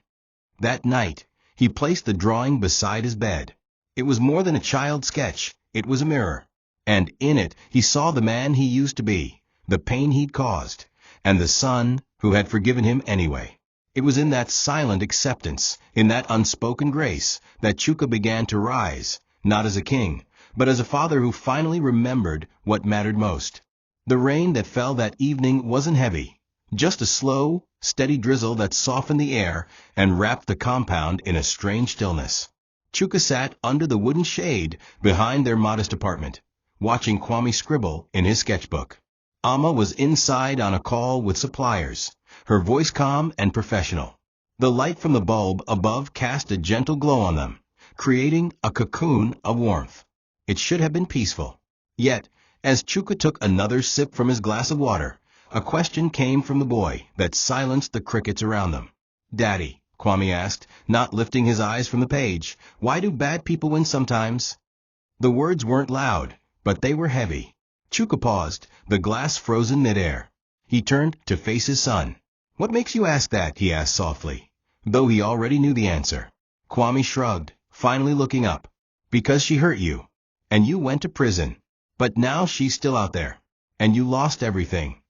That night, he placed the drawing beside his bed. It was more than a child's sketch, it was a mirror. And in it, he saw the man he used to be, the pain he'd caused, and the son who had forgiven him anyway. It was in that silent acceptance, in that unspoken grace, that Chuka began to rise, not as a king, but as a father who finally remembered what mattered most. The rain that fell that evening wasn't heavy, just a slow, steady drizzle that softened the air and wrapped the compound in a strange stillness. Chuka sat under the wooden shade behind their modest apartment, watching Kwame scribble in his sketchbook. Ama was inside on a call with suppliers, her voice calm and professional. The light from the bulb above cast a gentle glow on them, creating a cocoon of warmth. It should have been peaceful. Yet, as Chuka took another sip from his glass of water, a question came from the boy that silenced the crickets around them. "Daddy," Kwame asked, not lifting his eyes from the page, "why do bad people win sometimes?" The words weren't loud, but they were heavy. Chuka paused, the glass frozen midair. He turned to face his son. "What makes you ask that?" he asked softly, though he already knew the answer. Kwame shrugged, finally looking up. "Because she hurt you, and you went to prison. But now she's still out there, and you lost everything."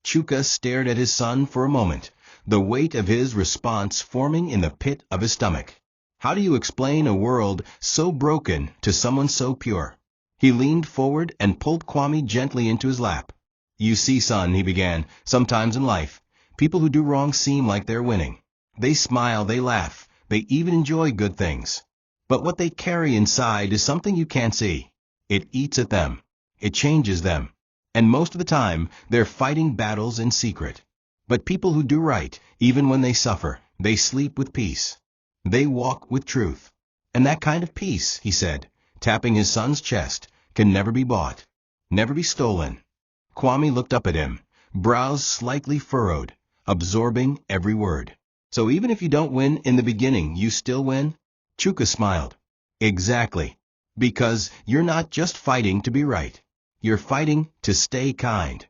Chuka stared at his son for a moment, the weight of his response forming in the pit of his stomach. How do you explain a world so broken to someone so pure? He leaned forward and pulled Kwame gently into his lap. "You see, son," he began, "sometimes in life, people who do wrong seem like they're winning. They smile, they laugh, they even enjoy good things. But what they carry inside is something you can't see. It eats at them. It changes them. And most of the time, they're fighting battles in secret. But people who do right, even when they suffer, they sleep with peace. They walk with truth. And that kind of peace," he said, tapping his son's chest, "can never be bought, never be stolen." Kwame looked up at him, brows slightly furrowed, absorbing every word. "So even if you don't win in the beginning, you still win?" Chuka smiled. "Exactly. Because you're not just fighting to be right. You're fighting to stay kind."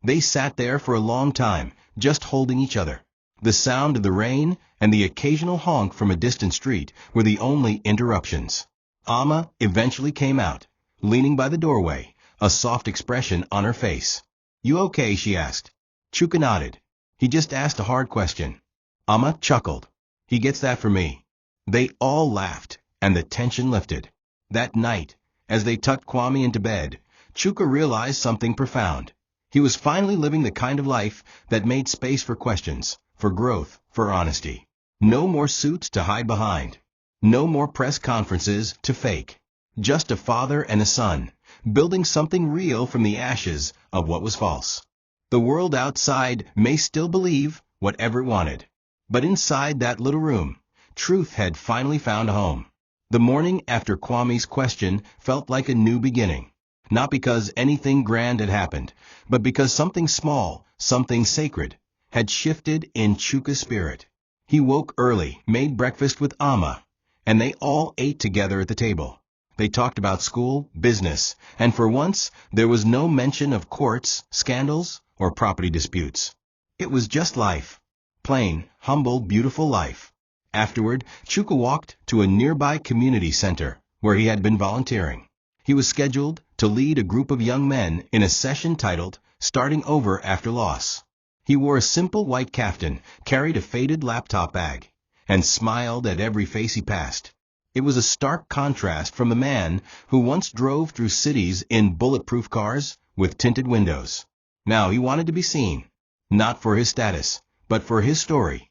They sat there for a long time, just holding each other. The sound of the rain and the occasional honk from a distant street were the only interruptions. Ama eventually came out, leaning by the doorway, a soft expression on her face. "You okay?" she asked. Chuka nodded. "He just asked a hard question." Ama chuckled. "He gets that from me." They all laughed, and the tension lifted. That night, as they tucked Kwame into bed, Chuka realized something profound. He was finally living the kind of life that made space for questions, for growth, for honesty. No more suits to hide behind. No more press conferences to fake. Just a father and a son, building something real from the ashes of what was false. The world outside may still believe whatever it wanted. But inside that little room, truth had finally found a home. The morning after Kwame's question felt like a new beginning. Not because anything grand had happened, but because something small, something sacred, had shifted in Chuka's spirit. He woke early, made breakfast with Amma, and they all ate together at the table. They talked about school, business, and for once there was no mention of courts, scandals, or property disputes. It was just life. Plain, humble, beautiful life. Afterward, Chuka walked to a nearby community center where he had been volunteering. He was scheduled to lead a group of young men in a session titled Starting Over After Loss. He wore a simple white kaftan, carried a faded laptop bag, and smiled at every face he passed. It was a stark contrast from the man who once drove through cities in bulletproof cars with tinted windows. Now he wanted to be seen, not for his status, but for his story.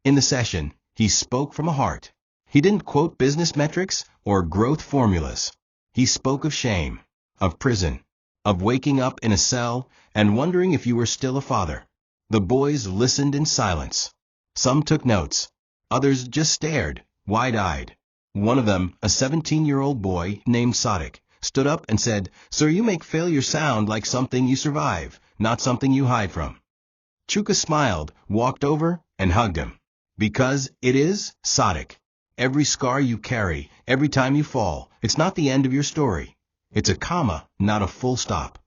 In the session, he spoke from a heart. He didn't quote business metrics or growth formulas. He spoke of shame, of prison, of waking up in a cell and wondering if you were still a father. The boys listened in silence. Some took notes. Others just stared, wide-eyed. One of them, a 17-year-old boy named Sadiq, stood up and said, "Sir, you make failure sound like something you survive, not something you hide from." Chuka smiled, walked over, and hugged him. "Because it is, Sadiq. Every scar you carry, every time you fall, it's not the end of your story. It's a comma, not a full stop."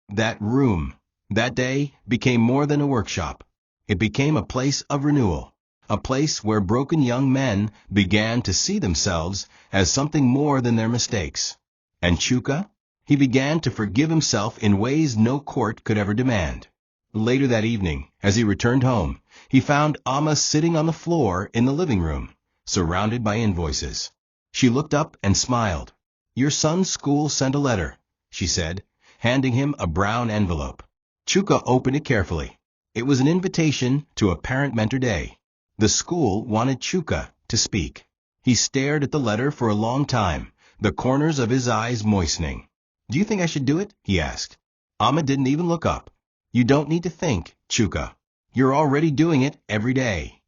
That room, that day, became more than a workshop. It became a place of renewal, a place where broken young men began to see themselves as something more than their mistakes. And Chuka? He began to forgive himself in ways no court could ever demand. Later that evening, as he returned home, he found Amma sitting on the floor in the living room, surrounded by invoices. She looked up and smiled. "Your son's school sent a letter," she said, handing him a brown envelope. Chuka opened it carefully. It was an invitation to a parent-mentor day. The school wanted Chuka to speak. He stared at the letter for a long time, the corners of his eyes moistening. "Do you think I should do it?" he asked. Amma didn't even look up. "You don't need to think, Chuka. You're already doing it every day."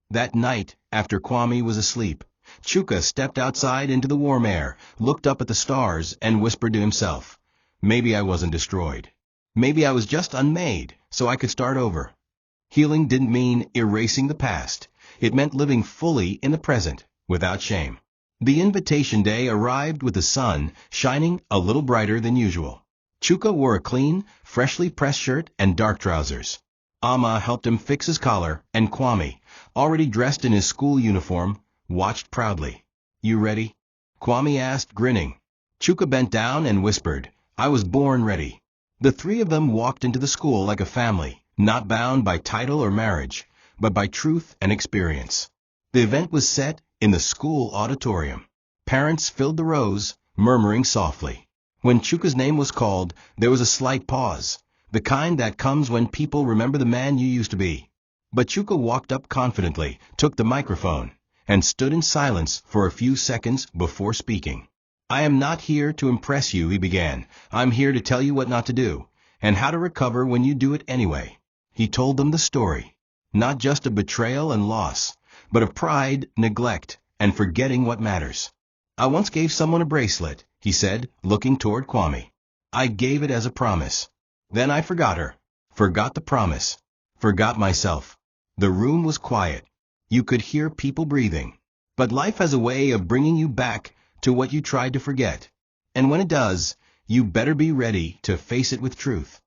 That night, after Kwame was asleep, Chuka stepped outside into the warm air, looked up at the stars, and whispered to himself, "Maybe I wasn't destroyed. Maybe I was just unmade, so I could start over." Healing didn't mean erasing the past. It meant living fully in the present, without shame. The invitation day arrived with the sun shining a little brighter than usual. Chuka wore a clean, freshly pressed shirt and dark trousers. Amma helped him fix his collar, and Kwame, already dressed in his school uniform, watched proudly. "You ready?" Kwame asked, grinning. Chuka bent down and whispered, "I was born ready." The three of them walked into the school like a family, not bound by title or marriage, but by truth and experience. The event was set in the school auditorium. Parents filled the rows, murmuring softly. When Chuka's name was called, there was a slight pause, the kind that comes when people remember the man you used to be. But Chuka walked up confidently, took the microphone, and stood in silence for a few seconds before speaking. "I am not here to impress you," he began. "I'm here to tell you what not to do, and how to recover when you do it anyway." He told them the story, not just of betrayal and loss, but of pride, neglect, and forgetting what matters. "I once gave someone a bracelet," he said, looking toward Kwame. "I gave it as a promise. Then I forgot her, forgot the promise, forgot myself." The room was quiet. You could hear people breathing. But life has a way of bringing you back to what you tried to forget. And when it does, you better be ready to face it with truth.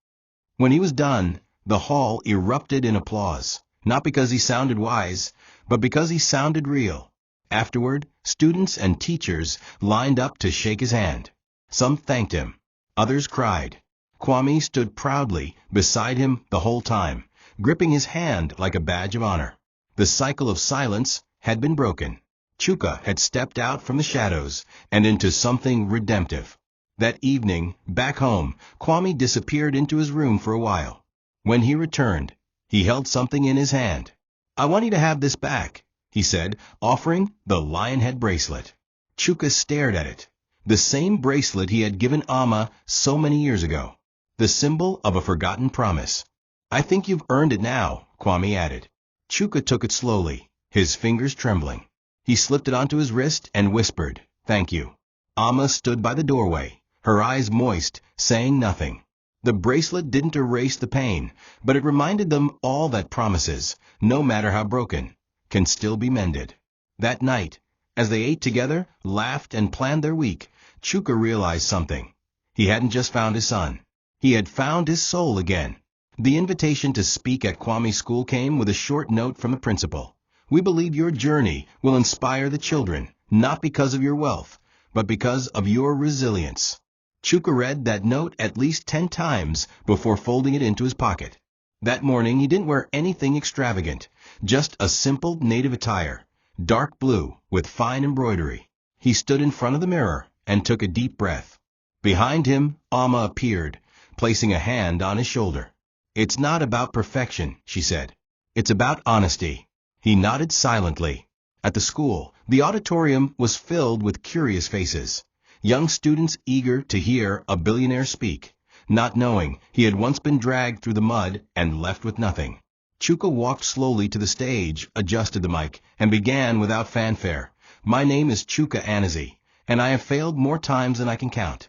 When he was done, the hall erupted in applause, not because he sounded wise, but because he sounded real. Afterward, students and teachers lined up to shake his hand. Some thanked him. Others cried. Kwame stood proudly beside him the whole time, gripping his hand like a badge of honor. The cycle of silence had been broken. Chuka had stepped out from the shadows and into something redemptive. That evening, back home, Kwame disappeared into his room for a while. When he returned, he held something in his hand. "I want you to have this back," he said, offering the lion head bracelet. Chuka stared at it. The same bracelet he had given Amma so many years ago. The symbol of a forgotten promise. "I think you've earned it now," Kwame added. Chuka took it slowly, his fingers trembling. He slipped it onto his wrist and whispered, "Thank you." Amma stood by the doorway, her eyes moist, saying nothing. The bracelet didn't erase the pain, but it reminded them all that promises, no matter how broken, can still be mended. That night, as they ate together, laughed, and planned their week, Chuka realized something. He hadn't just found his son. He had found his soul again. The invitation to speak at Kwame's school came with a short note from the principal. "We believe your journey will inspire the children, not because of your wealth, but because of your resilience." Chuka read that note at least 10 times before folding it into his pocket. That morning he didn't wear anything extravagant, just a simple native attire, dark blue with fine embroidery. He stood in front of the mirror and took a deep breath. Behind him, Amma appeared, placing a hand on his shoulder. "It's not about perfection," she said. "It's about honesty." He nodded silently. At the school, the auditorium was filled with curious faces. Young students eager to hear a billionaire speak, not knowing he had once been dragged through the mud and left with nothing. Chuka walked slowly to the stage, adjusted the mic, and began without fanfare. "My name is Chuka Anazi, and I have failed more times than I can count."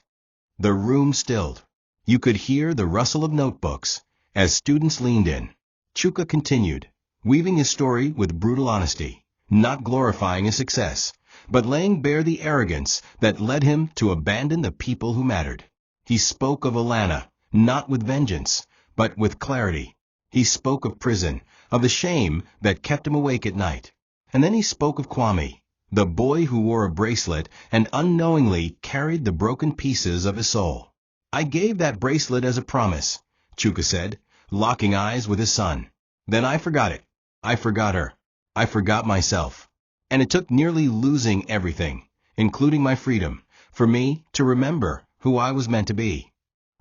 The room stilled. You could hear the rustle of notebooks as students leaned in. Chuka continued, weaving his story with brutal honesty, not glorifying his success, but laying bare the arrogance that led him to abandon the people who mattered. He spoke of Alana, not with vengeance, but with clarity. He spoke of prison, of the shame that kept him awake at night. And then he spoke of Kwame, the boy who wore a bracelet and unknowingly carried the broken pieces of his soul. "I gave that bracelet as a promise," Chuka said, locking eyes with his son. "Then I forgot it. I forgot her. I forgot myself. And it took nearly losing everything, including my freedom, for me to remember who I was meant to be."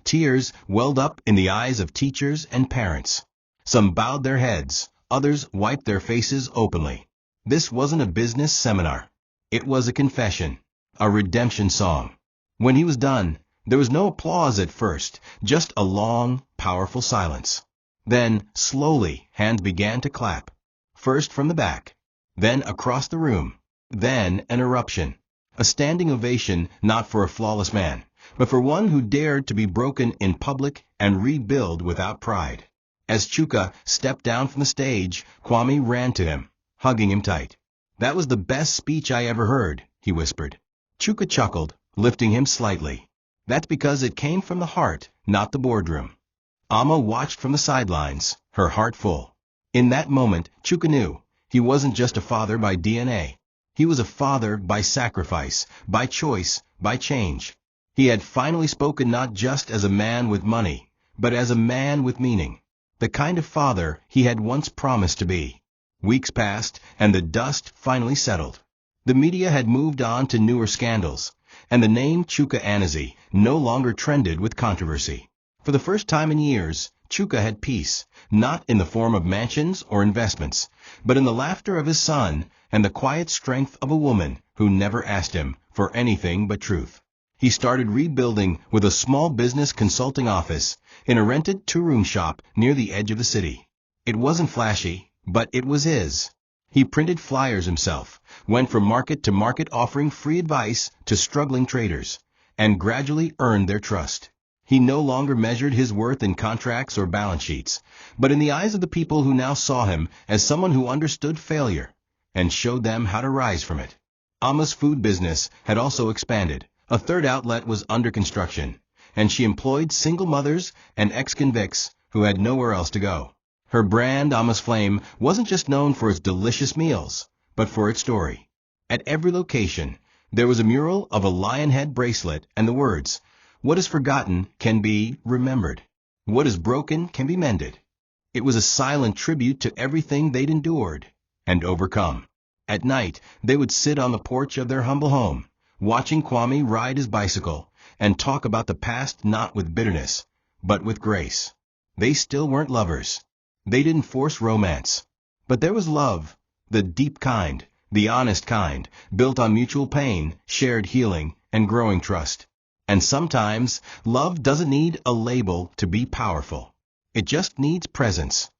Tears welled up in the eyes of teachers and parents. Some bowed their heads, others wiped their faces openly. This wasn't a business seminar. It was a confession, a redemption song. When he was done, there was no applause at first, just a long, powerful silence. Then, slowly, hands began to clap. First from the back, then across the room, then an eruption. A standing ovation not for a flawless man, but for one who dared to be broken in public and rebuild without pride. As Chuka stepped down from the stage, Kwame ran to him, hugging him tight. "That was the best speech I ever heard," he whispered. Chuka chuckled, lifting him slightly. "That's because it came from the heart, not the boardroom." Amma watched from the sidelines, her heart full. In that moment, Chuka knew he wasn't just a father by DNA. He was a father by sacrifice, by choice, by change. He had finally spoken not just as a man with money, but as a man with meaning. The kind of father he had once promised to be. Weeks passed, and the dust finally settled. The media had moved on to newer scandals, and the name Chuka Anazi no longer trended with controversy. For the first time in years, Chuka had peace, not in the form of mansions or investments, but in the laughter of his son and the quiet strength of a woman who never asked him for anything but truth. He started rebuilding with a small business consulting office in a rented 2-room shop near the edge of the city. It wasn't flashy, but it was his. He printed flyers himself, went from market to market offering free advice to struggling traders, and gradually earned their trust. He no longer measured his worth in contracts or balance sheets, but in the eyes of the people who now saw him as someone who understood failure and showed them how to rise from it. Amma's food business had also expanded. A third outlet was under construction, and she employed single mothers and ex-convicts who had nowhere else to go. Her brand, Amma's Flame, wasn't just known for its delicious meals, but for its story. At every location, there was a mural of a lion head bracelet and the words, "What is forgotten can be remembered. What is broken can be mended." It was a silent tribute to everything they'd endured and overcome. At night, they would sit on the porch of their humble home, watching Kwame ride his bicycle and talk about the past not with bitterness, but with grace. They still weren't lovers. They didn't force romance. But there was love, the deep kind, the honest kind, built on mutual pain, shared healing, and growing trust. And sometimes, love doesn't need a label to be powerful. It just needs presence.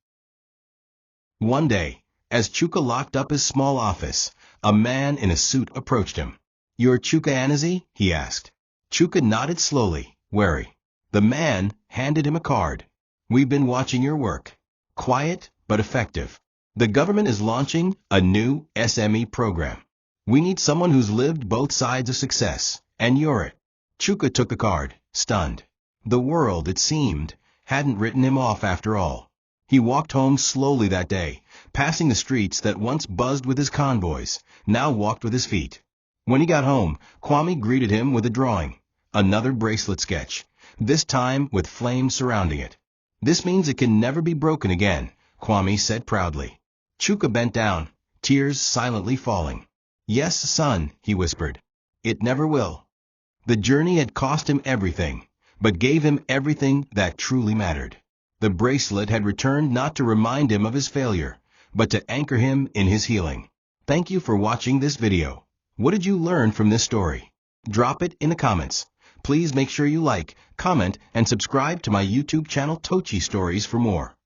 One day, as Chuka locked up his small office, a man in a suit approached him. "You're Chuka Anazi?" he asked. Chuka nodded slowly, wary. The man handed him a card. "We've been watching your work. Quiet, but effective. The government is launching a new SME program. We need someone who's lived both sides of success, and you're it." Chuka took the card, stunned. The world, it seemed, hadn't written him off after all. He walked home slowly that day, passing the streets that once buzzed with his convoys, now walked with his feet. When he got home, Kwame greeted him with a drawing, another bracelet sketch, this time with flames surrounding it. "This means it can never be broken again," Kwame said proudly. Chuka bent down, tears silently falling. "Yes, son," he whispered. "It never will." The journey had cost him everything, but gave him everything that truly mattered. The bracelet had returned not to remind him of his failure, but to anchor him in his healing. Thank you for watching this video. What did you learn from this story? Drop it in the comments. Please make sure you like, comment, and subscribe to my YouTube channel TOCHI Stories for more.